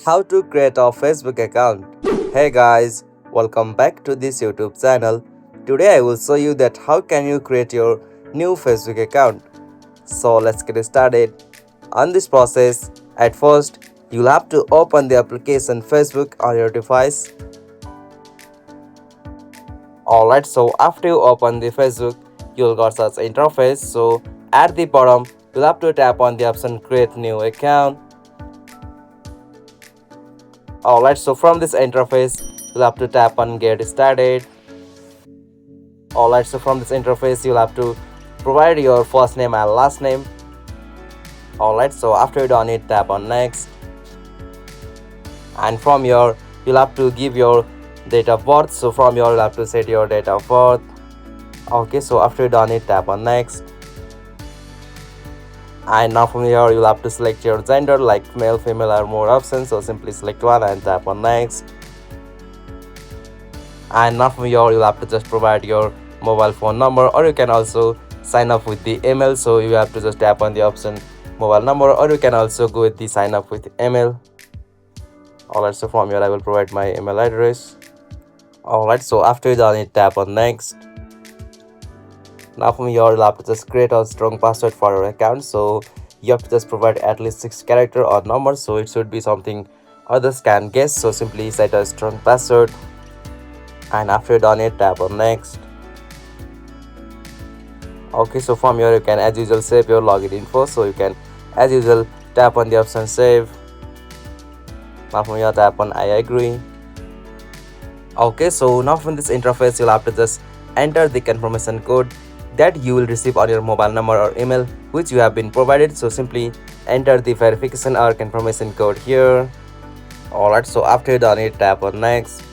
How to create a Facebook account. Hey guys, welcome back to this YouTube channel. Today I will show you that how can you create your new Facebook account. So let's get started. On this process, at first you'll have to open the application Facebook on your device. Alright, so after you open the Facebook, you'll got such interface. So at the bottom, you'll have to tap on the option create new account. Alright, so from this interface, you'll have to tap on get started. Alright, so from this interface, you'll have to provide your first name and last name. Alright, so after you done it, tap on next. And from your, you'll have to give your date of birth. So from your, you'll have to set your date of birth. Okay, so after you done it, tap on next. And now from here you'll have to select your gender, like male, female or more options, so simply select one and tap on next. And now from here you'll have to just provide your mobile phone number, or you can also sign up with the email, so you have to just tap on the option mobile number, or you can also go with the sign up with email. Alright, so from here I will provide my email address. Alright, so after you done it, tap on next. Now from here you'll have to just create a strong password for your account, so you have to just provide at least 6 character or number, so it should be something others can guess. So simply set a strong password, and after you done it, tap on next. Okay, so from here you can as usual save your login info, so you can as usual tap on the option save. Now from here tap on I agree. Okay, so now from this interface you'll have to just enter the confirmation code that you will receive on your mobile number or email which you have been provided. So simply enter the verification or confirmation code here. Alright, so after you done it, tap on next.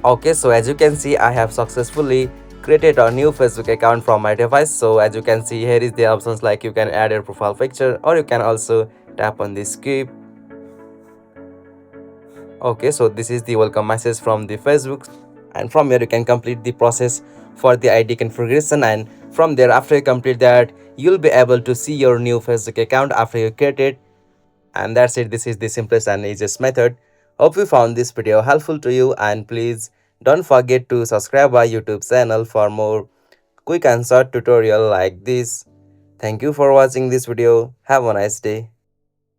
Okay, so as you can see, I have successfully created a new Facebook account from my device. So as you can see, here is the options, like you can add your profile picture, or you can also tap on the skip. Okay, so this is the welcome message from the Facebook, and from here you can complete the process for the ID configuration, and from there after you complete that, you'll be able to see your new Facebook account after you create it. And that's it. This is the simplest and easiest method. Hope you found this video helpful to you, and please don't forget to subscribe our YouTube channel for more quick and short tutorial like this. Thank you for watching this video. Have a nice day.